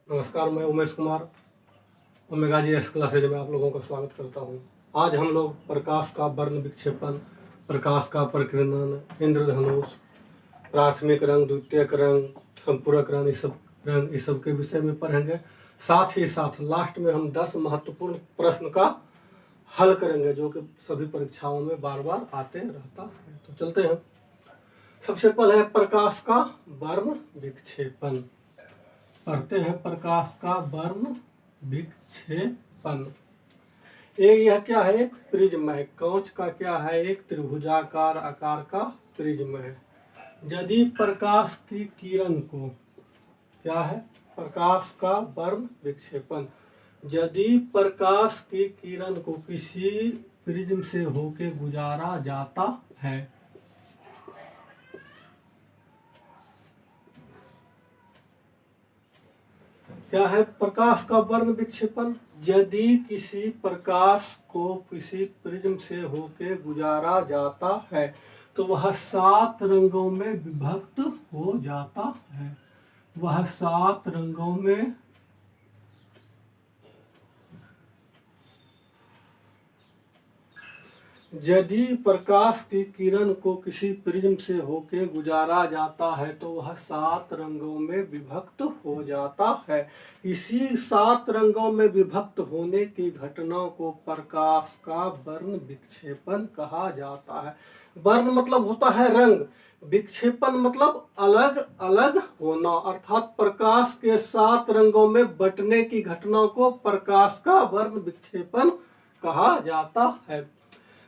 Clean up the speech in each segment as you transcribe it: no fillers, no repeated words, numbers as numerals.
नमस्कार, मैं Umesh Kumar omega G S classes में आप लोगों का स्वागत करता हूं। आज हम लोग प्रकाश का वर्ण विक्षेपन, प्रकाश का प्रकीर्णन, इंद्रधनुष, प्राथमिक रंग, द्वितीयक रंग, संपूरक रंग इस सब के विषय में पढ़ेंगे। साथ ही साथ लास्ट में हम 10 महत्वपूर्ण प्रश्न का हल करेंगे जो कि सभी परीक्षाओं में बार बार आते रहता है। तो चलते हैं। सबसे पहले है प्रकाश का वर्ण विक्षेपन। पढ़ते हैं प्रकाश का वर्ण विक्षेपन। यह क्या है? एक प्रिज्म है। कांच का क्या है? एक त्रिभुजाकार आकार का प्रिज्म है। यदि प्रकाश की किरण को क्या है? प्रकाश का वर्ण विक्षेपन। यदि प्रकाश की किरण को किसी प्रिज्म से होके गुजारा जाता है, क्या है प्रकाश का वर्ण विक्षेपन? यदि किसी प्रकाश को किसी प्रिज्म से होके गुजारा जाता है तो वह 7 रंगों में विभक्त हो जाता है। वह 7 रंगों में यदि प्रकाश की किरण को किसी प्रिज्म से होके गुजारा जाता है तो वह 7 रंगों में विभक्त हो जाता है। इसी 7 रंगों में विभक्त होने की घटना को प्रकाश का वर्ण विक्षेपन कहा जाता है। वर्ण मतलब होता है रंग, विक्षेपन मतलब अलग अलग होना, अर्थात प्रकाश के 7 रंगों में बंटने की घटना को प्रकाश का वर्ण विक्षेपन कहा जाता है।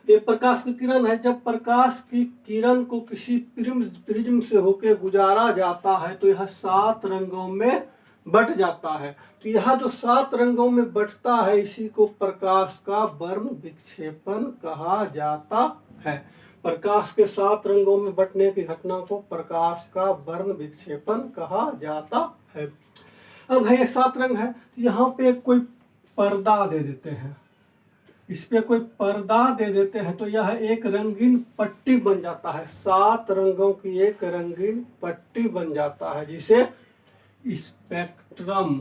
ये प्रकाश की किरण है। जब प्रकाश की किरण को किसी प्रिज्म से होकर गुजारा जाता है तो यह 7 रंगों में बट जाता है। तो यह जो 7 रंगों में बटता है इसी को प्रकाश का वर्ण विक्षेपन कहा जाता है। प्रकाश के 7 रंगों में बटने की घटना को प्रकाश का वर्ण विक्षेपन कहा जाता है। अब है ये 7 रंग है, तो यहाँ पे कोई पर्दा दे देते हैं, इस पे कोई पर्दा दे देते हैं तो यह एक रंगीन पट्टी बन जाता है। 7 रंगों की एक रंगीन पट्टी बन जाता है जिसे स्पेक्ट्रम,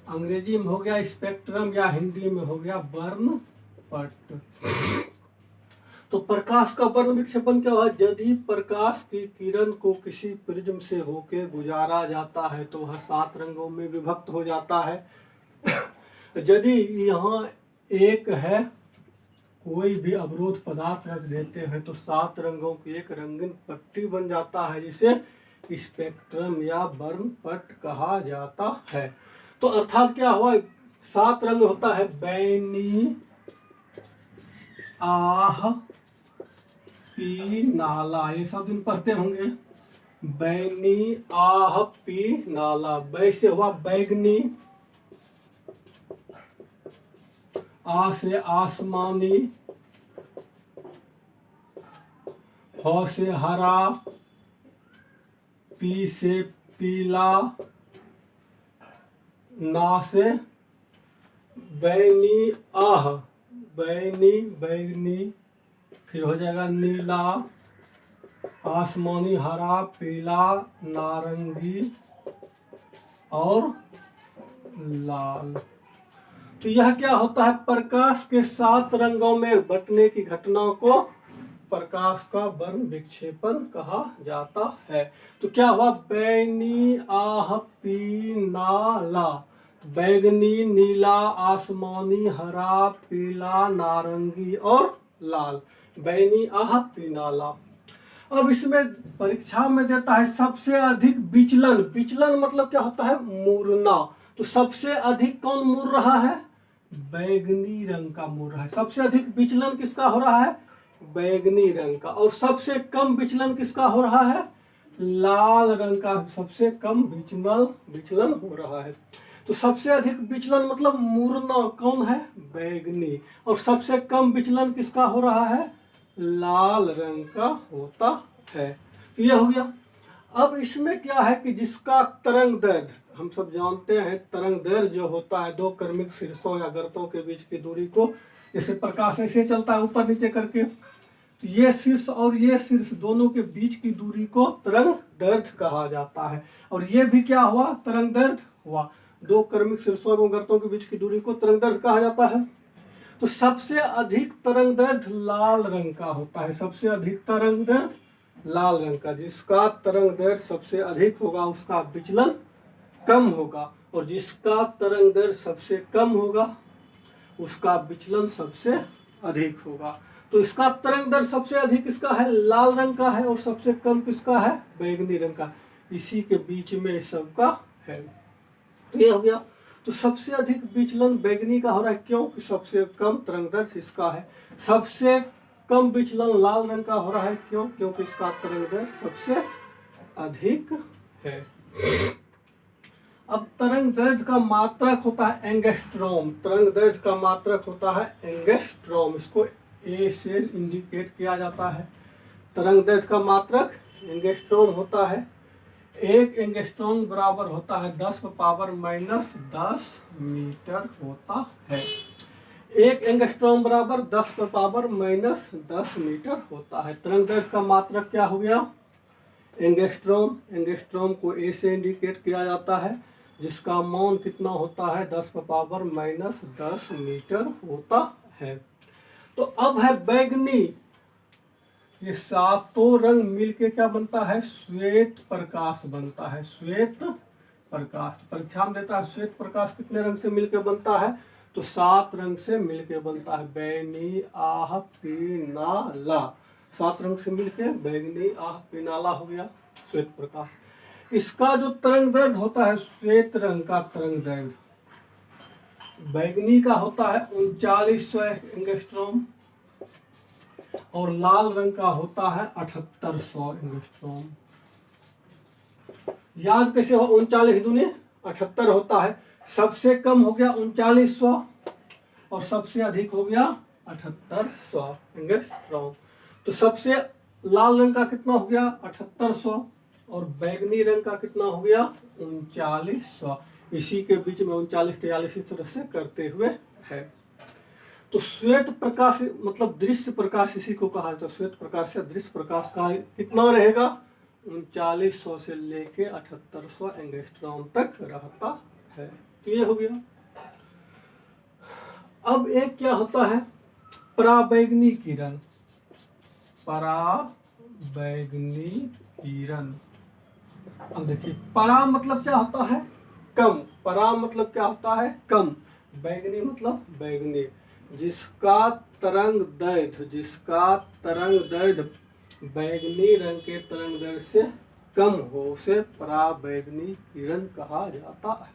अंग्रेजी में हो गया स्पेक्ट्रम या हिंदी में हो गया वर्णपट। तो प्रकाश का वर्ण विक्षेपन क्या हुआ? यदि प्रकाश की किरण को किसी प्रिज्म से होके गुजारा जाता है तो वह 7 रंगों में विभक्त हो जाता है। यदि यहाँ एक है, कोई भी अवरोध पदार्थ रख देते हैं तो 7 रंगों की एक रंगीन पट्टी बन जाता है जिसे स्पेक्ट्रम या वर्णपट कहा जाता है। तो अर्थात क्या हुआ? 7 रंग होता है बैनी, आह, पी, नाला। ये सब दिन पढ़ते होंगे। बैनी, आह, पी, नाला। बै से हुआ बैगनी, आ से आसमानी, ह से हरा, पी से पीला, ना से बैनी, आह, बैनी, बैगनी, फिर हो जाएगा नीला, आसमानी, हरा, पीला, नारंगी और लाल। तो यह क्या होता है? प्रकाश के 7 रंगों में बंटने की घटना को प्रकाश का वर्ण विक्षेपन कहा जाता है। तो क्या हुआ? बैनी, आह, पी, नाला। बैगनी, नीला, आसमानी, हरा, पीला, नारंगी और लाल। बैनी, आह, पी, नाला। अब इसमें परीक्षा में देता है सबसे अधिक विचलन। विचलन मतलब क्या होता है? मुड़ना। तो सबसे अधिक कौन मुड़ रहा है? बैगनी रंग का मुड़ रहा है। सबसे अधिक विचलन किसका हो रहा है? बैगनी रंग का। और सबसे कम विचलन किसका हो रहा है? लाल रंग का सबसे कम विचलन हो रहा है। तो सबसे अधिक विचलन मतलब मुड़ना कौन है? बैगनी। और सबसे कम विचलन किसका हो रहा है? लाल रंग का होता है। तो यह हो गया। अब इसमें क्या है कि जिसका तरंग दैर्घ्य, हम सब जानते हैं तरंग दैर्घ्य जो होता है 2 क्रमिक शीर्षों या गर्तों के बीच की दूरी को, जैसे प्रकाश ऐसे चलता है ऊपर नीचे करके, तो ये शीर्ष और ये शीर्ष दोनों के बीच की दूरी को तरंग दैर्ध्य कहा जाता है। और ये भी क्या हुआ, तरंग दैर्ध्य हुआ। दो क्रमिक शीर्षों एवं गर्तों के बीच की दूरी को तरंग दैर्ध्य कहा जाता है। तो सबसे अधिक तरंग दैर्ध्य लाल रंग का होता है। सबसे अधिक तरंग दैर्ध्य लाल रंग का। जिसका तरंग दैर्ध्य सबसे अधिक होगा उसका विचलन कम होगा, और जिसका तरंग दैर्ध्य सबसे कम होगा उसका विचलन सबसे अधिक होगा। तो इसका तरंग दैर्ध्य सबसे अधिक किसका है, लाल रंग का है, और सबसे कम किसका है, बैंगनी रंग का। इसी के बीच में सबका है। तो ये हो गया। तो सबसे अधिक विचलन बैंगनी का हो रहा है, क्योंकि सबसे कम तरंग दैर्ध्य इसका है। सबसे कम विचलन लाल रंग का हो रहा है, क्योंकि इसका तरंग दैर्ध्य सबसे अधिक है। अब तरंग दैर्ध्य का मात्रक होता है एंगस्ट्रॉम। तरंग दैर्ध्य का मात्रक होता है एंगस्ट्रॉम। इसको ए से इंडिकेट किया जाता है। तरंग दैर्ध्य का मात्रक एंगस्ट्रॉम होता है। एक एंगस्ट्रॉम बराबर होता है 10⁻⁻10 मीटर होता है। एक एंगस्ट्रॉम बराबर 10⁻⁻10 मीटर होता है। तरंग दैर्ध्य का मात्रक क्या हो गया, एंगस्ट्रॉम। एंगस्ट्रॉम को ए से इंडिकेट किया जाता है, जिसका मान कितना होता है, 10⁻⁻10 मीटर होता है। तो अब है बैंगनी। ये सातों रंग मिलके क्या बनता है, श्वेत प्रकाश बनता है। श्वेत प्रकाश परीक्षा में देता है, श्वेत प्रकाश कितने रंग से मिलके बनता है, तो 7 रंग से मिलके बनता है। बैगनी, आह, पीनाला, 7 रंग से मिलके बैगनी, आह, पीनाला हो गया श्वेत प्रकाश। इसका जो तरंग दैर्ध्य होता है, श्वेत रंग का तरंग दैर्ध्य बैगनी का होता है 3900 एंगस्ट्रॉम, और लाल रंग का होता है 7800 एंगस्ट्रॉम। याद कैसे हो, 39 दूनी 78 होता है। सबसे कम हो गया 3900 और सबसे अधिक हो गया 7800 एंगस्ट्रॉम। तो सबसे लाल रंग का कितना हो गया 7800, और बैगनी रंग का कितना हो गया 3900। इसी के बीच में 39-43 इस तरह से करते हुए है। तो श्वेत प्रकाश मतलब दृश्य प्रकाश इसी को कहा जाता है। श्वेत प्रकाश से दृश्य प्रकाश का कितना रहेगा, 3900 से लेके 7800 एंगस्ट्रॉम तक रहता है। तो ये हो गया। अब एक क्या होता है, पराबैंगनी किरण। पराबैंगनी किरण। अब देखिए, परा मतलब क्या होता है, कम। परा मतलब क्या होता है, कम। बैगनी मतलब बैगनी। जिसका तरंग दैर्ध्य बैगनी रंग के तरंग दैर्ध्य से कम हो उसे पराबैंगनी किरण कहा जाता है।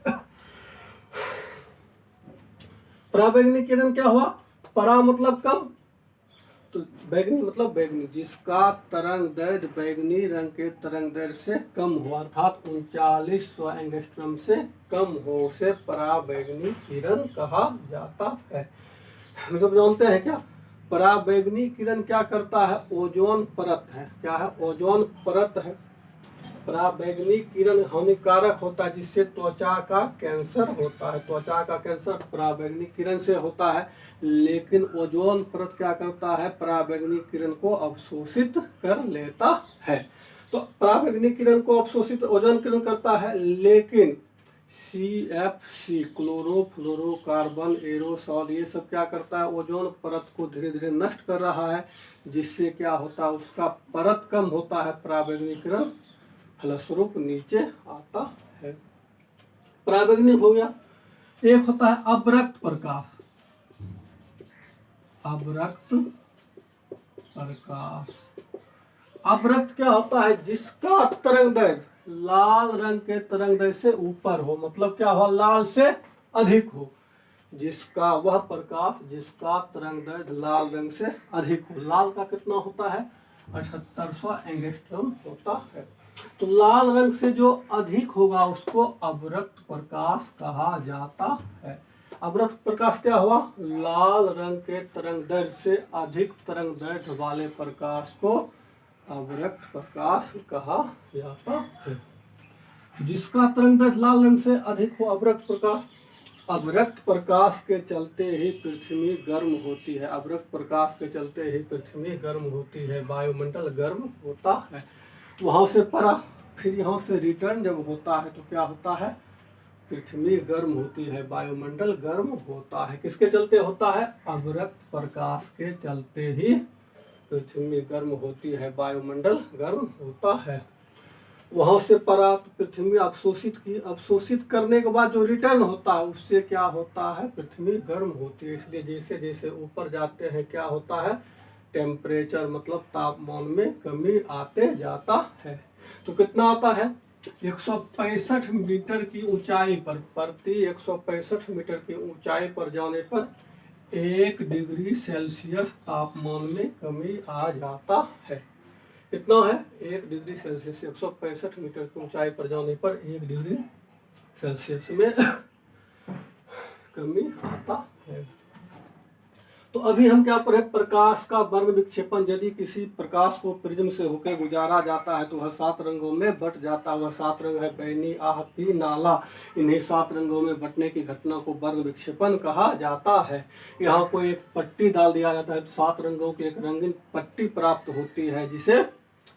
पराबैंगनी किरण क्या हुआ, परा मतलब कम, तो बैगनी मतलब बैगनी। जिसका तरंग दैर्ध्य बैगनी रंग के तरंग दैर्ध्य से कम हो, अर्थात 3900 एंगस्ट्रॉम से कम हो उसे पराबैंगनी किरण कहा जाता है। हम सब जानते हैं क्या, पराबैंगनी किरण क्या करता है, ओजोन परत है। क्या है, ओजोन परत है। पराबैंगनी किरण हानिकारक होता है, जिससे त्वचा का कैंसर होता है। त्वचा का कैंसर पराबैंगनी किरण से होता है। लेकिन ओजोन परत क्या करता है, पराबैंगनी किरण को अवशोषित कर लेता है। तो पराबैंगनी किरण को अवशोषित ओजोन किरण करता है, लेकिन CFC क्लोरोफ्लोरोकार्बन, एरोसॉल, ये सब क्या करता है, ओजोन परत को धीरे धीरे नष्ट कर रहा है। जिससे क्या होता है, उसका परत कम होता है, पराबैंगनी किरण फलस्वरूप नीचे आता है। पराबैंगनी हो गया। एक होता है अवरक्त प्रकाश। अवरक्त प्रकाश। अवरक्त क्या होता है, जिसका तरंग दैर्ध्य लाल रंग के तरंग दैर्ध्य से ऊपर हो, मतलब क्या हो, लाल से अधिक हो। जिसका वह प्रकाश जिसका तरंग दैर्ध्य लाल रंग से अधिक हो। लाल का कितना होता है, 7800 एंगस्ट्रॉम होता है। तो लाल रंग से जो अधिक होगा उसको अवरक्त प्रकाश कहा जाता है। अवरक्त प्रकाश क्या हुआ, लाल रंग के तरंग दैर्ध्य से अधिक तरंग दैर्ध्य वाले प्रकाश को अवरक्त प्रकाश कहा जाता है। जिसका तरंग दैर्ध्य लाल रंग से अधिक हो, अवरक्त प्रकाश। अवरक्त प्रकाश के चलते ही पृथ्वी गर्म होती है। अवरक्त प्रकाश के चलते ही पृथ्वी गर्म होती है, वायुमंडल गर्म होता है। वहाँ से परा फिर यहाँ से रिटर्न जब होता है तो क्या होता है, पृथ्वी गर्म होती है, वायुमंडल गर्म होता है। किसके चलते होता है, अवरक्त प्रकाश के चलते ही पृथ्वी गर्म होती है, वायुमंडल गर्म होता है। वहां से परा तो पृथ्वी अवशोषित करने के बाद जो रिटर्न होता है उससे क्या होता है, पृथ्वी गर्म होती है। इसलिए जैसे जैसे ऊपर जाते हैं क्या होता है, टेम्परेचर मतलब तापमान में कमी आते जाता है। तो कितना आता है, 165 मीटर की ऊंचाई पर, प्रति 165 मीटर की ऊंचाई पर जाने पर 1 डिग्री सेल्सियस तापमान में कमी आ जाता है। कितना है, 1 डिग्री सेल्सियस, 165 मीटर की ऊंचाई पर जाने पर 1 डिग्री सेल्सियस में कमी आता है। तो अभी हम क्या पढ़े, प्रकाश का वर्ण विक्षेपण। यदि किसी प्रकाश को प्रिज्म से होकर गुजारा जाता है तो वह 7 रंगों में बट जाता है। वह 7 रंग है बैनी, आह, पी, नाला। इन्हें 7 रंगों में बटने की घटना को वर्ण विक्षेपण कहा जाता है। यहाँ को एक पट्टी डाल दिया जाता है तो 7 रंगों की एक रंगीन पट्टी प्राप्त होती है जिसे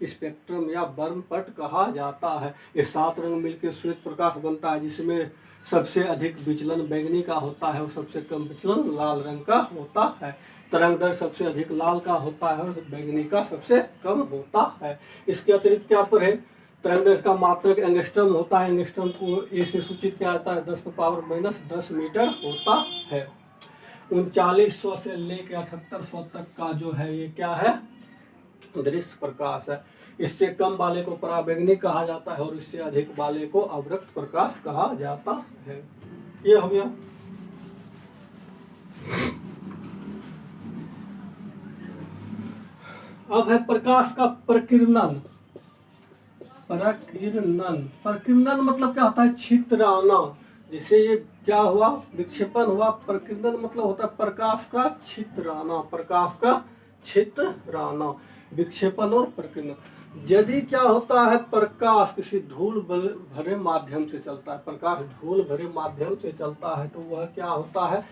स्पेक्ट्रम या वर्णपट कहा जाता है। ये 7 रंग मिलकर श्वेत प्रकाश बनता है जिसमें सबसे अधिक विचलन बैंगनी का होता है और सबसे कम विचलन लाल रंग का होता है। तरंग दैर्घ्य सबसे अधिक लाल का होता है और बैंगनी का सबसे कम होता है। इसके अतिरिक्त क्या पर है, तरंग दैर्घ्य का मात्रक एंगस्ट्रम होता है। एंगस्ट्रम को ए से सूचित किया जाता है, 10⁻⁻10 मीटर होता है। 3900 से लेकर 7800 तक का जो है ये क्या है, दृश्य प्रकाश है। इससे कम वाले को पराबैंगनी कहा जाता है और इससे अधिक वाले को अवरक्त प्रकाश कहा जाता है। ये हो गया। अब है प्रकाश का प्रकीर्णन। प्रकीर्णन मतलब क्या होता है, छितराना। जैसे ये क्या हुआ, विक्षेपण हुआ। प्रकीर्णन मतलब होता है प्रकाश का छितराना, प्रकाश का छितराना। विक्षेपण और प्रकीर्णन। यदि क्या होता है, प्रकाश किसी धूल भरे माध्यम से चलता है, प्रकाश धूल भरे माध्यम से चलता है तो वह क्या होता है,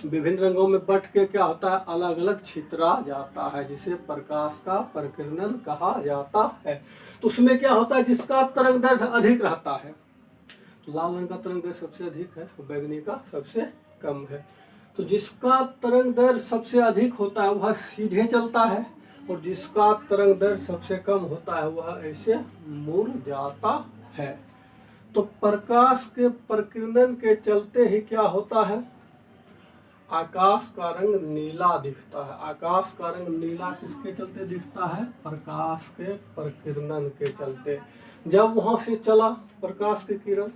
विभिन्न रंगों में बट के क्या होता है, अलग अलग छितरा जाता है, जिसे प्रकाश का प्रकीर्णन कहा जाता है। तो उसमें क्या होता है, जिसका तरंग दैर्घ्य अधिक रहता है, तो लाल रंग का तरंग दैर्घ्य सबसे अधिक है, बैंगनी का सबसे कम है। तो जिसका तरंग दैर्घ्य सबसे अधिक होता है वह सीधे चलता है और जिसका तरंग दैर्घ्य सबसे कम होता है वह ऐसे मुड़ जाता है। तो प्रकाश के प्रकीर्णन के चलते ही क्या होता है, आकाश का रंग नीला दिखता है। आकाश का रंग नीला किसके चलते दिखता है, प्रकाश के प्रकीर्णन के चलते। जब वहां से चला प्रकाश की किरण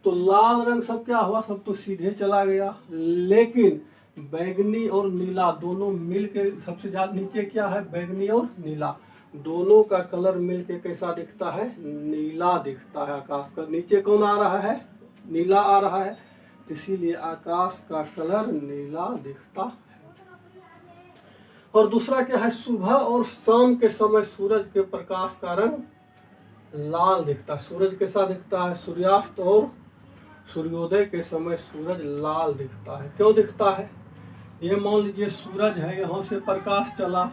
तो लाल रंग सब क्या हुआ, सब तो सीधे चला गया, लेकिन बैगनी और नीला दोनों मिलके सबसे ज्यादा नीचे क्या है, बैगनी और नीला दोनों का कलर मिलके कैसा दिखता है, नीला दिखता है। आकाश का नीचे कौन आ रहा है, नीला आ रहा है, इसीलिए आकाश का कलर नीला दिखता है। और दूसरा क्या है, सुबह और शाम के समय सूरज के प्रकाश का रंग लाल दिखता है। सूरज कैसा दिखता है, सूर्यास्त और सूर्योदय के समय सूरज लाल दिखता है। क्यों दिखता है, ये मान लीजिए सूरज है, यहाँ से प्रकाश चला,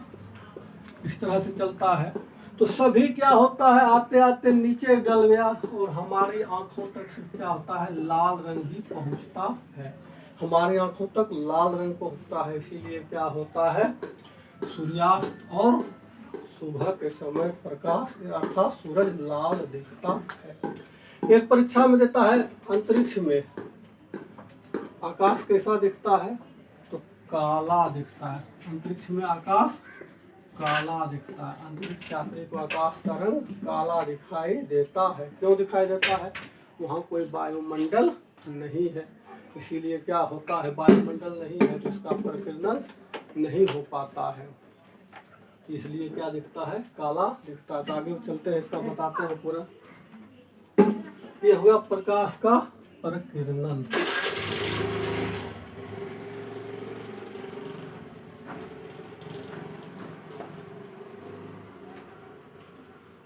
इस तरह से चलता है तो सभी क्या होता है, आते आते नीचे डल गया और हमारी आंखों तक सिर्फ क्या होता है, लाल रंग ही पहुंचता है। हमारी आंखों तक लाल रंग पहुंचता है, इसीलिए क्या होता है, सूर्यास्त और सुबह के समय प्रकाश अर्थात सूरज लाल दिखता है। एक परीक्षा में देता है, अंतरिक्ष में आकाश कैसा दिखता है, तो काला दिखता है। अंतरिक्ष में आकाश काला दिखता है। अंतरिक्ष यात्री को आकाश का रंग काला दिखाई देता है। क्यों दिखाई देता है, वहाँ कोई वायुमंडल नहीं है, इसीलिए क्या होता है, वायुमंडल नहीं है तो इसका प्रकीर्णन नहीं हो पाता है, इसलिए क्या दिखता है, काला दिखता है। तो आगे चलते हैं, इसका बताते हैं पूरा। ये हुआ प्रकाश का प्रकीर्णन।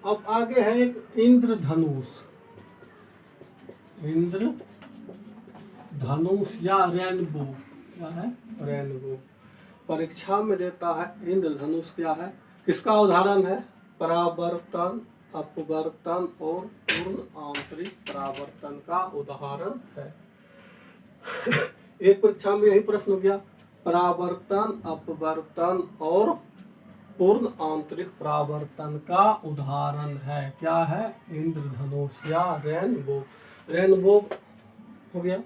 अब आगे है एक इंद्रधनुष। इंद्रधनुष धनुष या रेनबो, क्या है रेनबो। परीक्षा में देता है इंद्रधनुष क्या है, किसका उदाहरण है, परावर्तन, अपवर्तन और पूर्ण आंतरिक परावर्तन का उदाहरण है। एक परीक्षा में यही प्रश्न हो गया, परावर्तन, अपवर्तन और पूर्ण आंतरिक परावर्तन का उदाहरण है, क्या है, इंद्रधनुष या रेनबो। रेनबो हो गया।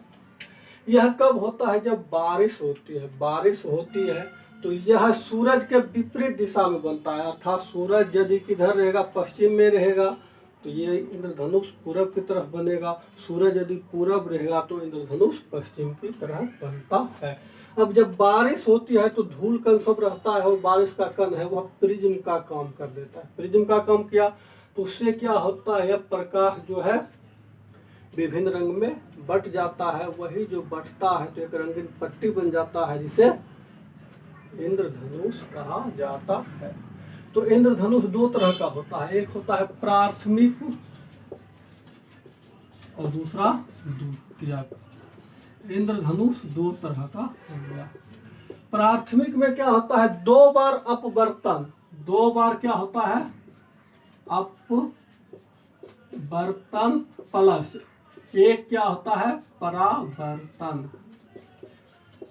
यह कब होता है, जब बारिश होती है। बारिश होती है तो यह सूरज के विपरीत दिशा में बनता है, अर्थात सूरज यदि किधर रहेगा, पश्चिम में रहेगा तो ये इंद्रधनुष पूरब की तरफ बनेगा, सूरज यदि पूरब रहेगा तो इंद्रधनुष पश्चिम की तरफ बनता है। अब जब बारिश होती है तो धूल कण सब रहता है और बारिश का कण है वह प्रिज्म का काम कर देता है। प्रिज्म का काम किया तो उससे क्या होता है, प्रकाश जो है विभिन्न रंग में बट जाता है, वही जो बटता है तो एक रंगीन पट्टी बन जाता है जिसे इंद्रधनुष कहा जाता है। तो इंद्रधनुष दो तरह का होता है, एक होता है प्राथमिक और दूसरा द्वितीयक। इंद्रधनुष दो तरह का हो गया। प्राथमिक में क्या होता है, दो बार अपवर्तन, दो बार क्या होता है, अपवर्तन प्लस एक क्या होता है, परावर्तन।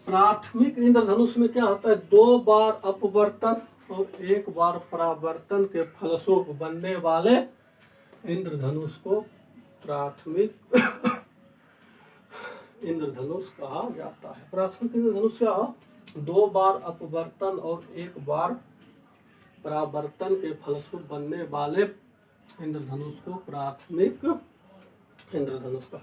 प्राथमिक इंद्रधनुष में क्या होता है, दो बार अपवर्तन और एक बार परावर्तन के फलस्वरूप बनने वाले इंद्रधनुष को प्राथमिक इंद्रधनुष कहा जाता है। प्राथमिक इंद्रधनुष क्या हो, दो बार अपवर्तन और एक बार परावर्तन के फलस्वरूप बनने वाले इंद्रधनुष को प्राथमिक इंद्रधनुष का।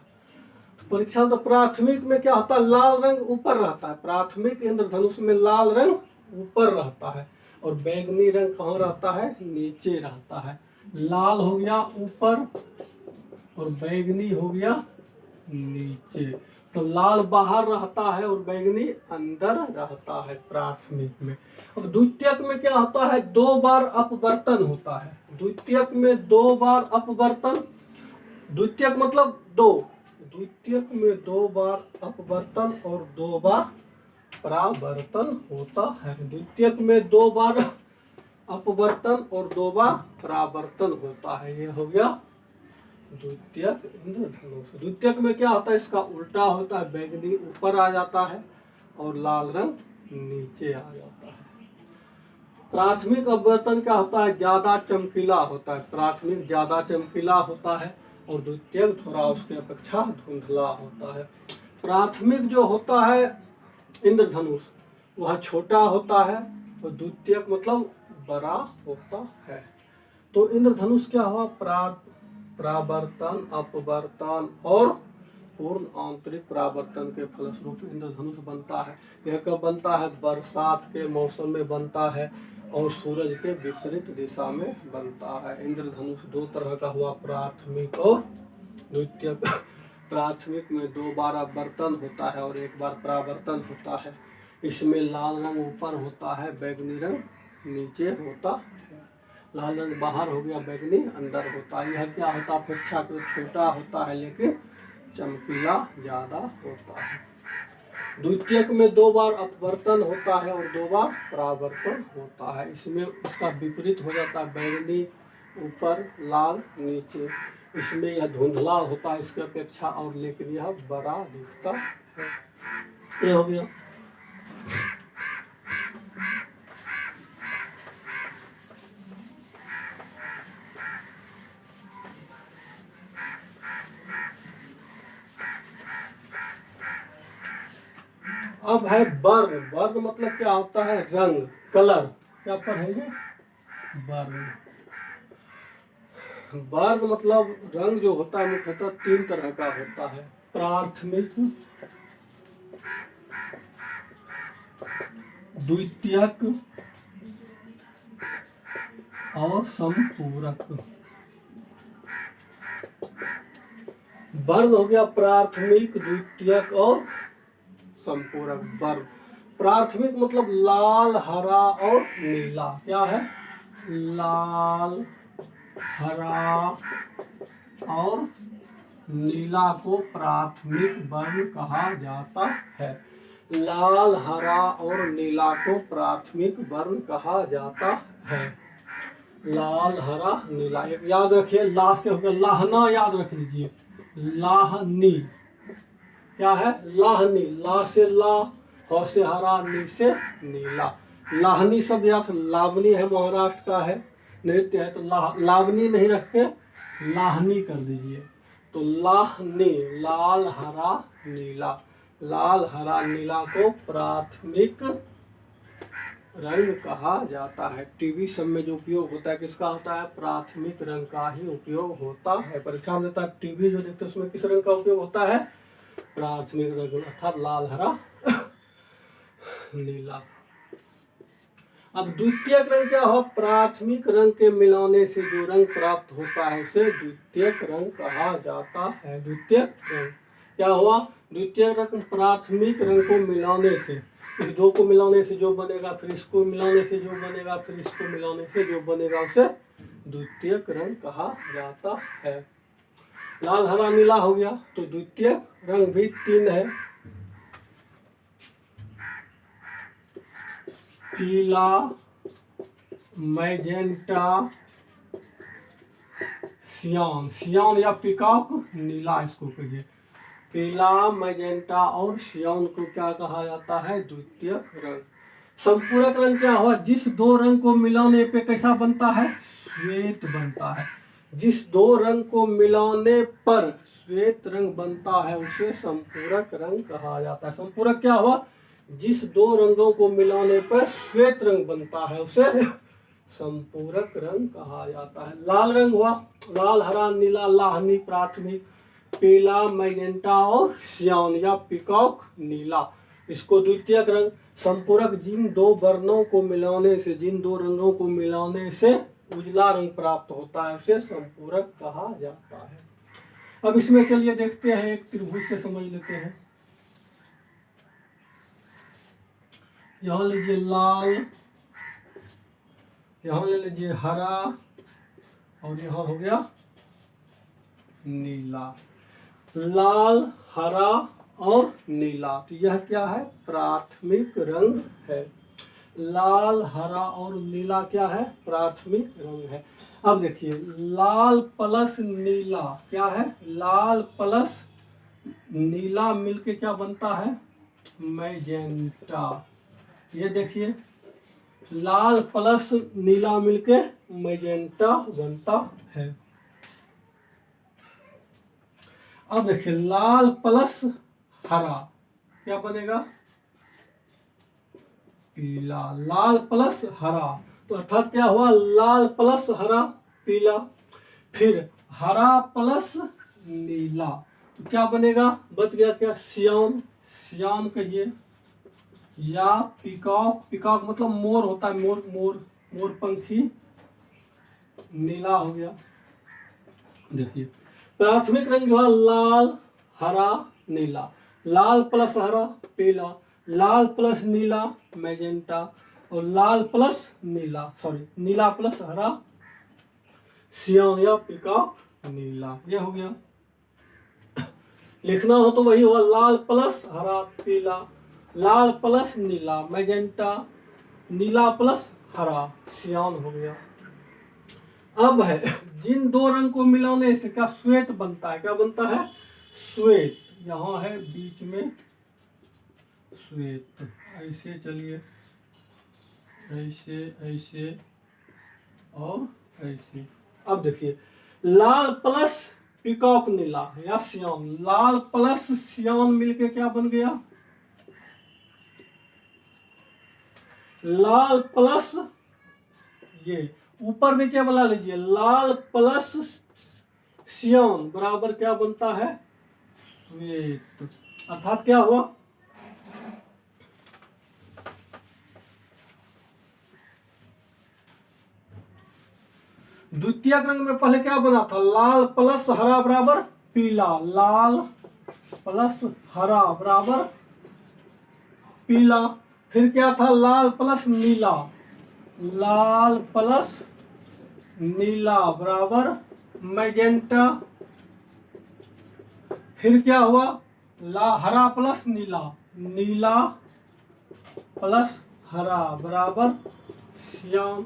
परीक्षा तो प्राथमिक में क्या होता है, लाल रंग ऊपर रहता है। प्राथमिक इंद्रधनुष में लाल रंग ऊपर रहता है और बैंगनी रंग कहाँ रहता है, नीचे रहता है। लाल हो गया ऊपर और बैंगनी हो गया नीचे। तो लाल बाहर रहता है और बैंगनी अंदर रहता है प्राथमिक में। अब द्वितीयक में क्या होता है, दो बार अपवर्तन होता है। द्वितीयक में दो बार अपवर्तन, द्वितीयक मतलब दो, द्वितीयक में दो बार अपवर्तन और दो बार परावर्तन होता है। द्वितीयक में दो बार अपवर्तन और दो बार परावर्तन होता है। ये हो गया द्वितीयक इंद्रधनुष। द्वितीयक में क्या होता है, इसका उल्टा होता है, बैंगनी ऊपर आ जाता है और लाल रंग नीचे आ जाता है। प्राथमिक अपवर्तन क्या होता है, ज्यादा चमकीला होता है। प्राथमिक ज्यादा चमकीला होता है और द्वितीयक थोड़ा उसके अपेक्षा धुंधला होता है। प्राथमिक जो होता है इंद्रधनुष वह छोटा होता है और द्वितीयक मतलब बड़ा होता है। तो इंद्रधनुष क्या हुआ, परावर्तन, अपवर्तन और पूर्ण आंतरिक परावर्तन के फलस्वरूप इंद्रधनुष बनता है। यह कब बनता है, बरसात के मौसम में बनता है और सूरज के विपरीत दिशा में बनता है। इंद्रधनुष दो तरह का हुआ, प्राथमिक और द्वितीयक। प्राथमिक में दो बार अपवर्तन होता है और एक बार परावर्तन होता है। इसमें लाल रंग ऊपर होता है, बैंगनी रंग नीचे होता है। लाल रंग बाहर हो गया, बैंगनी अंदर होता है। यह क्या होता है, अपेक्षाकृत छोटा होता है लेकिन चमकीला ज्यादा होता है। द्वितीयक में दो बार अपवर्तन होता है और दो बार परावर्तन होता है। इसमें इसका विपरीत हो जाता है, बैंगनी ऊपर लाल नीचे। इसमें यह धुंधला होता है इसके अपेक्षा और लेकिन यह बड़ा दिखता है। ये हो गया। अब है वर्ण। वर्ण मतलब क्या होता है, रंग, कलर। क्या पढ़ेंगे, वर्ण। वर्ण मतलब रंग जो होता है मुख्यतः तीन तरह का होता है, प्राथमिक, द्वितीयक और संपूरक। वर्ण हो गया प्राथमिक, द्वितीयक और संपूरक वर्ण। प्राथमिक मतलब लाल, हरा और नीला। क्या है, लाल, हरा और नीला को प्राथमिक वर्ण कहा जाता है। लाल, हरा और नीला को प्राथमिक वर्ण कहा जाता है। लाल, हरा, नीला। एक याद रखिए, ला से होगा लाहना, याद रख लीजिए। लाहनी क्या है? लाहनी। ला से ला, ह से हरा, नी से नीला। लाहनी शब्द या लावनी है, महाराष्ट्र का है, नृत्य है, तो लावनी नहीं रख के लाहनी कर दीजिए। तो लाहनी, लाल, हरा, नीला। लाल, हरा, नीला को प्राथमिक रंग कहा जाता है। टीवी सब में जो उपयोग होता है किसका होता है? प्राथमिक रंग का ही उपयोग होता है। परीक्षा में देता टीवी जो देखते हैं उसमें किस रंग का उपयोग होता है? प्राथमिक रंग, अर्थात लाल, हरा, नीला। अब द्वितीयक रंग क्या हो? प्राथमिक रंग के मिलाने से जो रंग प्राप्त होता है उसे द्वितीयक रंग कहा जाता है। द्वितीयक रंग क्या हुआ? द्वितीयक रंग प्राथमिक रंग को मिलाने से, इस दो को मिलाने से जो बनेगा, फिर इसको मिलाने से जो बनेगा, फिर इसको मिलाने से जो बनेगा उसे द्वितीयक रंग कहा जाता है। लाल, हरा, नीला हो गया। तो द्वितीयक रंग भी तीन है। पीला, मैजेंटा, सियान। सियान या पिकॉक नीला इसको कहिए। पीला, मैजेंटा और सियान को क्या कहा जाता है? द्वितीयक रंग। संपूरक रंग क्या हुआ? जिस दो रंग को मिलाने पे कैसा बनता है? श्वेत बनता है। जिस दो रंग को मिलाने पर श्वेत रंग बनता है उसे संपूरक रंग कहा जाता है। संपूरक क्या हुआ? जिस दो रंगों को मिलाने पर श्वेत रंग बनता है उसे संपूरक रंग कहा जाता है। लाल रंग हुआ, लाल, हरा, नीला, लाहनी प्राथमिक, पीला, मैजेंटा और सियान या पिकॉक नीला, इसको द्वितीयक रंग। संपूरक जिन दो वर्णों को मिलाने से, जिन दो रंगों को मिलाने से उजला रंग प्राप्त होता है उसे संपूरक कहा जाता है। अब इसमें चलिए देखते हैं, एक त्रिभुज से समझ लेते हैं। यहाँ लीजिए लाल, यहाँ ले लीजिए हरा और यहाँ हो गया नीला। लाल, हरा और नीला, तो यह क्या है? प्राथमिक रंग है। लाल, हरा और नीला क्या है? प्राथमिक रंग है। अब देखिए, लाल प्लस नीला क्या है? लाल प्लस नीला मिलके क्या बनता है? मैजेंटा। ये देखिए, लाल प्लस नीला मिलके मैजेंटा बनता है। अब देखिए, लाल प्लस हरा क्या बनेगा? पीला। लाल प्लस हरा, तो अर्थात क्या हुआ? लाल प्लस हरा, पीला। फिर हरा प्लस नीला, तो क्या बनेगा? बच गया क्या? सियान। सियान कहिए या पिकॉक। पिकॉक मतलब मोर होता है, मोर, मोर, मोर पंखी। नीला हो गया। देखिए, प्राथमिक रंग जो है लाल, हरा, नीला। लाल प्लस हरा, पीला। लाल प्लस नीला, मैजेंटा। और लाल प्लस नीला, सॉरी, नीला प्लस हरा, सियान या पिकॉक नीला। ये हो गया। लिखना हो तो वही होगा, लाल प्लस हरा, पीला, लाल प्लस नीला, मैजेंटा, नीला प्लस हरा, सियान हो गया। अब है, जिन दो रंग को मिलाने से क्या श्वेत बनता है? क्या बनता है? श्वेत। यहाँ है बीच में श्वेत। ऐसे चलिए, ऐसे, ऐसे और ऐसे। अब देखिए, लाल प्लस पिकॉक नीला या सियान, लाल प्लस सियान मिलके क्या बन गया? लाल प्लस, ये ऊपर नीचे वाला लीजिए, लाल प्लस सियान बराबर क्या बनता है? श्वेत। अर्थात क्या हुआ? द्वितीय रंग में पहले क्या बना था? लाल प्लस हरा बराबर पीला, लाल प्लस हरा बराबर पीला। फिर क्या था? लाल प्लस नीला, लाल प्लस नीला बराबर मैजेंटा। फिर क्या हुआ, हरा प्लस नीला, नीला प्लस हरा बराबर श्याम।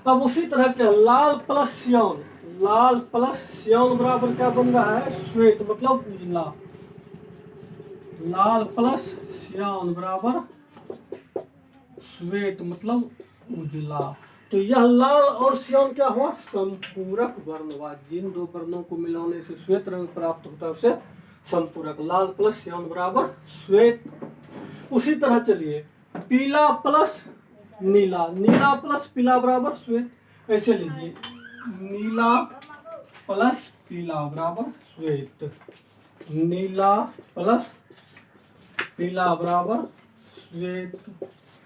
अब उसी तरह क्या, लाल प्लस श्याम, लाल प्लस श्याम बराबर क्या बन रहा है, श्वेत मतलब उजला, लाल प्लस श्याम बराबर श्वेत मतलब उजला। तो यह लाल और श्याम क्या हुआ, संपूरक वर्ण हुआ। जिन दो वर्णों को मिलाने से श्वेत रंग प्राप्त होता है उसे संपूरक, लाल प्लस श्याम बराबर श्वेत। उसी तरह चलिए, पीला प्लस नीला, नीला प्लस पीला बराबर श्वेत, ऐसे लीजिए, नीला प्लस पीला बराबर श्वेत, नीला प्लस पीला बराबर श्वेत।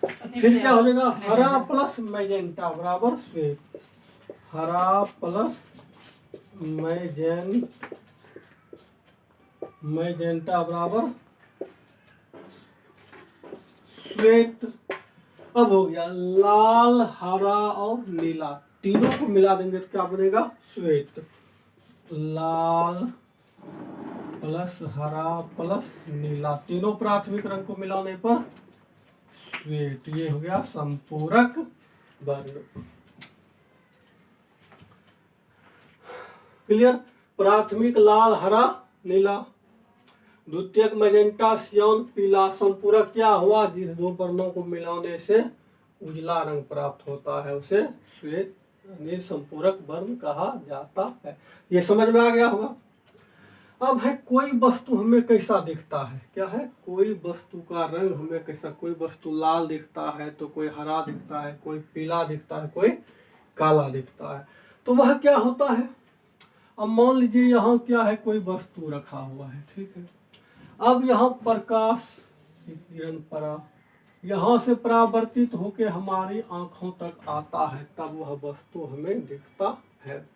फिर क्या हो जाएगा, हरा प्लस मैजेंटा बराबर श्वेत, हरा प्लस मैजेंटा बराबर श्वेत। अब हो गया लाल, हरा और नीला, तीनों को मिला देंगे तो क्या बनेगा, श्वेत, लाल प्लस हरा प्लस नीला, तीनों प्राथमिक रंग को मिलाने पर श्वेत। ये हो गया संपूरक वर्ण। क्लियर, प्राथमिक लाल हरा नीला, द्वितीयक मैजेंटा श्याम पीला, संपूरक क्या हुआ, जिस दो वर्णों को मिलाने से उजला रंग प्राप्त होता है उसे श्वेत यानी संपूरक वर्ण कहा जाता है। ये समझ में आ गया होगा। अब है कोई वस्तु हमें कैसा दिखता है, क्या है, कोई वस्तु का रंग हमें कैसा, कोई वस्तु लाल दिखता है तो कोई हरा दिखता है, कोई पीला दिखता है, कोई काला दिखता है। तो वह क्या होता है, अब मान लीजिए यहाँ क्या है, कोई वस्तु रखा हुआ है, ठीक है। अब यहाँ प्रकाश की किरण पड़ा, यहाँ से परावर्तित होकर हमारी आंखों तक आता है, तब वह वस्तु हमें दिखता है।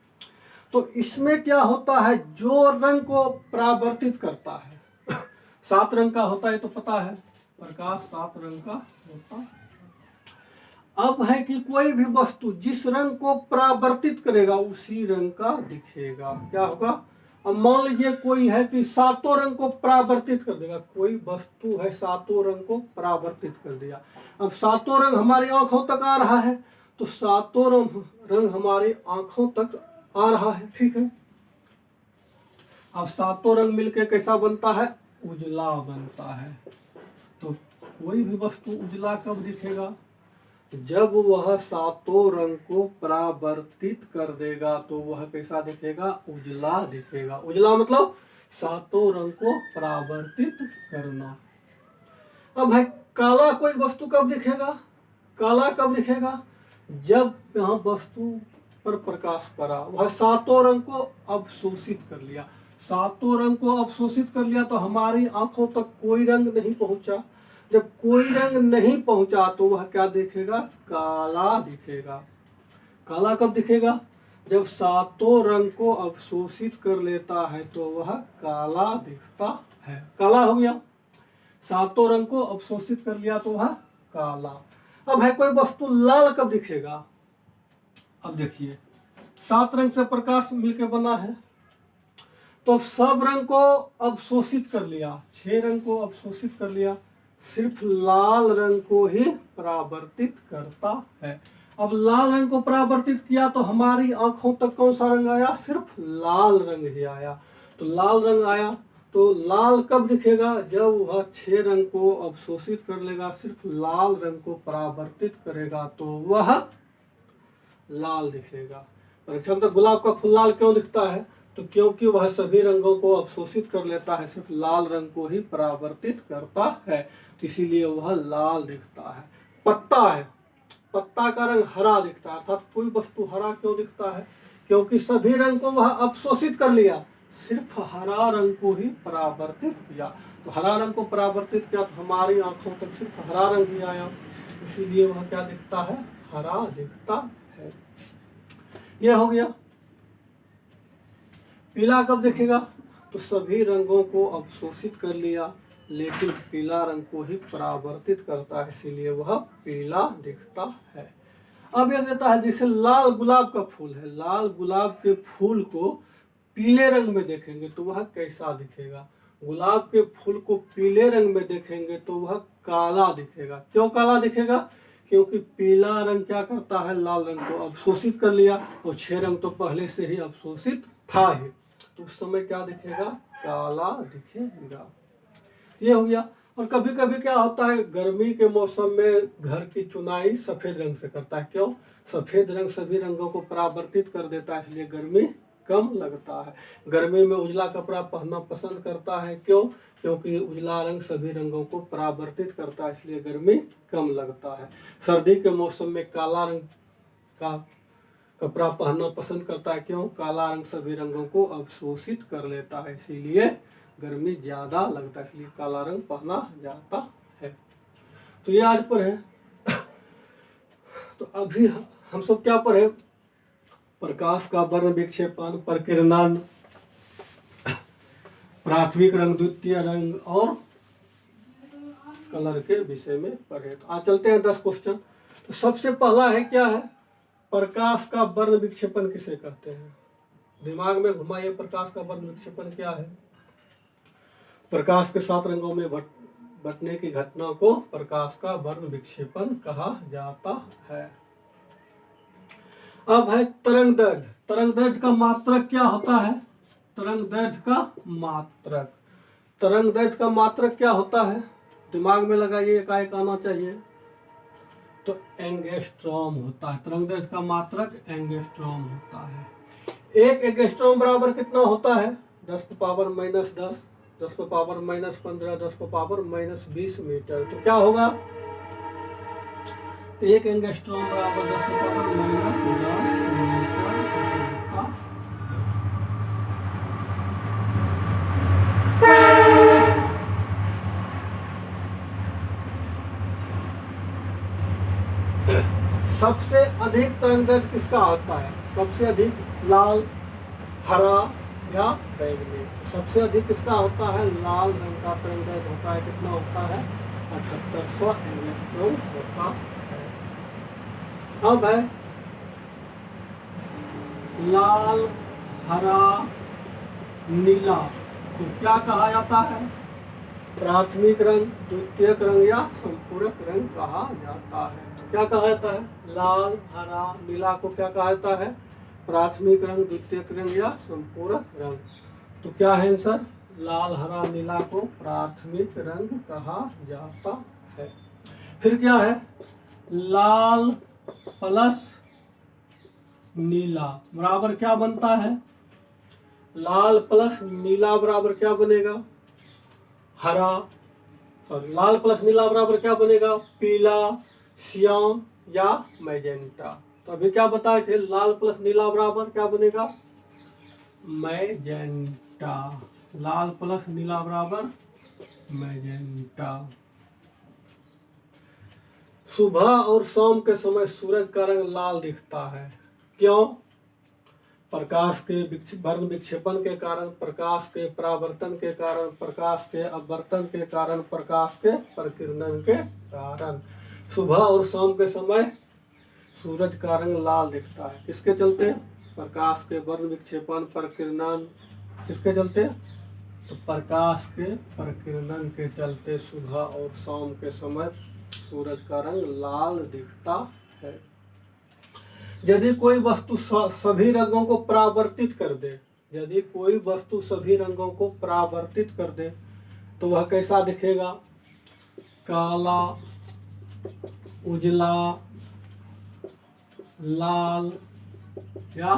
तो इसमें क्या होता है, जो रंग को परावर्तित करता है 7 रंग का होता है, तो पता है प्रकाश 7 रंग का होता है। अब है कि कोई भी वस्तु जिस रंग को परावर्तित करेगा उसी रंग का दिखेगा, क्या होगा। अब मान लीजिए कोई है कि 7 रंग को परावर्तित कर देगा, कोई वस्तु है 7 रंग को परावर्तित कर दिया। अब 7 रंग हमारी आंखों तक आ रहा है, तो 7 रंग हमारी आंखों तक आ रहा है, ठीक है। अब 7 रंग मिलके कैसा बनता है, उजला बनता है। तो कोई भी वस्तु उजला कब दिखेगा, जब वह 7 रंग को परावर्तित कर देगा तो वह कैसा दिखेगा, उजला दिखेगा। उजला मतलब 7 रंग को परावर्तित करना। अब है काला कोई वस्तु कब दिखेगा, काला कब दिखेगा, जब यहाँ वस्तु पर प्रकाश पड़ा, वह 7 रंग को अवशोषित कर लिया, 7 रंग को अवशोषित कर लिया तो हमारी आंखों तक कोई रंग नहीं पहुंचा। जब कोई रंग नहीं पहुंचा तो वह क्या दिखेगा, काला दिखेगा। काला कब दिखेगा, जब 7 रंग को अवशोषित कर लेता है तो वह काला दिखता है। काला हो गया, 7 रंग को अवशोषित कर लिया तो वह काला। अब है कोई वस्तु लाल कब दिखेगा, अब देखिए 7 रंग से प्रकाश मिलकर बना है, तो सब रंग को अवशोषित कर लिया, 6 रंग को अवशोषित कर लिया, सिर्फ लाल रंग को ही परावर्तित करता है। अब लाल रंग को परावर्तित किया तो हमारी आंखों तक कौन सा रंग आया, सिर्फ लाल रंग ही आया। तो लाल रंग आया तो लाल कब दिखेगा, जब वह 6 रंग को अवशोषित कर लेगा, सिर्फ लाल रंग को परावर्तित करेगा तो वह लाल दिखेगा। पर एग्जाम्पल गुलाब का फूल लाल क्यों दिखता है, तो क्योंकि वह सभी रंगों को अवशोषित कर लेता है, सिर्फ लाल रंग को ही परावर्तित करता है, तो इसीलिए वह लाल दिखता है। पत्ता है, पत्ता का रंग हरा दिखता है, अर्थात कोई वस्तु हरा क्यों दिखता है, क्योंकि सभी रंग को वह अवशोषित कर लिया, सिर्फ हरा रंग को ही परावर्तित किया। तो हरा रंग को परावर्तित किया तो हमारी आंखों तक सिर्फ हरा रंग ही आया, इसीलिए वह क्या दिखता है, हरा दिखता है। यह हो गया। पीला कब दिखेगा, तो सभी रंगों को अवशोषित कर लिया लेकिन पीला रंग को ही परावर्तित करता है, इसीलिए वह पीला दिखता है। अब यह देता है जैसे लाल गुलाब का फूल है, लाल गुलाब के फूल को पीले रंग में देखेंगे तो वह कैसा दिखेगा? गुलाब के फूल को पीले रंग में देखेंगे तो वह काला दिखेगा। क्यों काला दिखेगा? क्योंकि पीला रंग क्या करता है, लाल रंग को अवशोषित कर लिया, और 6 रंग तो पहले से ही अवशोषित था ही, तो उस समय क्या दिखेगा? काला दिखेगा। ये हो गया। और कभी कभी क्या होता है, गर्मी के मौसम में घर की चुनाई सफेद रंग से करता है। क्यों? सफेद रंग सभी रंगों को परावर्तित कर देता है, इसलिए गर्मी कम लगता है। गर्मी में उजला कपड़ा पहनना पसंद करता है। क्यों? क्योंकि उजला रंग सभी रंगों को परावर्तित करता है, इसलिए गर्मी कम लगता है। सर्दी के मौसम में काला रंग का कपड़ा पहनना पसंद करता है। क्यों? काला रंग सभी रंगों को अवशोषित कर लेता है, इसीलिए गर्मी ज्यादा लगता है, इसलिए काला रंग पहना जाता है। तो ये आज पर है। तो अभी हम सब क्या पर है? प्रकाश का वर्ण विक्षेपण, प्रकीर्णन, प्राथमिक रंग, द्वितीय रंग और कलर के विषय में पढ़े। तो आज चलते हैं 10 क्वेश्चन। तो सबसे पहला है क्या है? प्रकाश का वर्ण विक्षेपण किसे कहते हैं? दिमाग में घुमाइए, प्रकाश का वर्ण विक्षेपण क्या है? प्रकाश के 7 रंगों में बंटने की घटना को प्रकाश का वर्ण विक्षेपण कहा जाता है। अब है तरंग दैर्ध्य। तरंग दैर्ध्य का मात्रक क्या होता है? तरंग दैर्ध्य का मात्रक, तरंग दैर्ध्य का मात्रक क्या होता है? दिमाग में लगाइए, एकाएक आना चाहिए। तो एंगस्ट्रॉम होता है। तरंग दैर्ध्य का मात्रक एंगस्ट्रॉम होता है। एक एंगस्ट्रॉम बराबर कितना होता है? 10 की पावर -10, 10 की पावर -15, 10 की पावर -20 मीटर। तो क्या होगा? तो एक एंगस्ट्रॉम बराबर 10 की पावर -10 मीटर होता। सबसे अधिक तरंग दैर्ध्य किसका होता है? सबसे अधिक लाल, हरा या बैंगनी? सबसे अधिक किसका होता है? लाल रंग का तरंग दैर्ध्य होता है। कितना होता है? 7800 एंगस्ट्रॉम होता है। अब है लाल, हरा, नीला, तो क्या कहा जाता है? प्राथमिक रंग, द्वितीयक रंग या संपूरक रंग कहा जाता है। तो क्या कहा जाता है? लाल, हरा, नीला को क्या कहा जाता है? प्राथमिक रंग, द्वितीयक रंग या संपूरक रंग। तो क्या है आंसर? लाल, हरा, नीला को प्राथमिक रंग कहा जाता है। फिर क्या है? लाल प्लस नीला बराबर क्या बनता है? लाल प्लस नीला बराबर क्या बनेगा? हरा, सॉरी, लाल प्लस नीला बराबर क्या बनेगा? पीला, श्याम या मैजेंटा। तो अभी क्या बताए थे? लाल प्लस नीला बराबर क्या बनेगा? मैजेंटा। लाल प्लस नीला बराबर मैजेंटा। सुबह और शाम के समय सूरज का रंग लाल दिखता है। क्यों? प्रकाश के वर्ण विक्षेपण के कारण, प्रकाश के परावर्तन के कारण, प्रकाश के अपवर्तन के कारण, प्रकाश के प्रकीर्णन के कारण सुबह और शाम के समय सूरज का रंग लाल दिखता है। किसके चलते? प्रकाश के वर्ण विक्षेपण, प्रकीर्णन, किसके चलते? तो प्रकाश के प्रकीर्णन के चलते सुबह और शाम के समय सूरज का रंग लाल दिखता है। यदि कोई वस्तु सभी रंगों को परावर्तित कर दे, यदि कोई वस्तु सभी रंगों को परावर्तित कर दे तो वह कैसा दिखेगा? काला, उजला, लाल या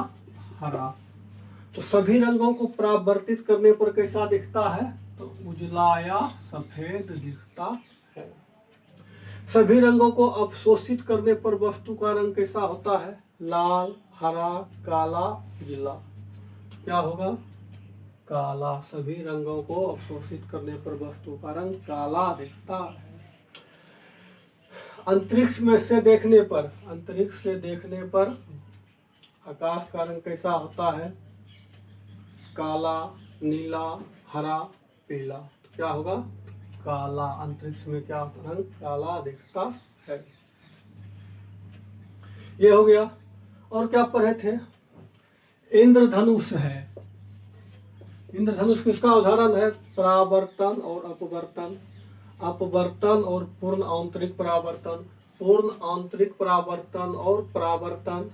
हरा। तो सभी रंगों को परावर्तित करने पर कैसा दिखता है? तो उजला या सफेद दिखता है। सभी रंगों को अवशोषित करने पर वस्तु का रंग कैसा होता है? लाल, हरा, काला, उजला। तो क्या होगा? काला। सभी रंगों को अवशोषित करने पर वस्तु का रंग काला दिखता है। अंतरिक्ष में से देखने पर, अंतरिक्ष से देखने पर आकाश का रंग कैसा होता है? काला, नीला, हरा, पीला। तो क्या होगा? काला। अंतरिक्ष में क्या होता है? रंग काला दिखता है। ये हो गया। और क्या पढ़े थे? इंद्रधनुष है। इंद्रधनुष किसका उदाहरण है? परावर्तन और अपवर्तन, अपवर्तन और पूर्ण आंतरिक परावर्तन, पूर्ण आंतरिक परावर्तन और परावर्तन,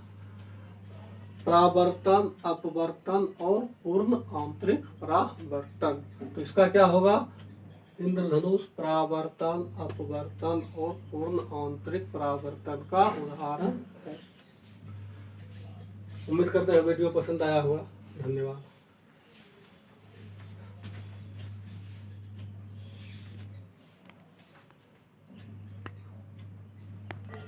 परावर्तन, अपवर्तन और पूर्ण आंतरिक परावर्तन। तो इसका क्या होगा? इंद्रधनुष परावर्तन, अपवर्तन और पूर्ण आंतरिक परावर्तन का उदाहरण है। उम्मीद करते हैं वीडियो पसंद आया होगा। धन्यवाद।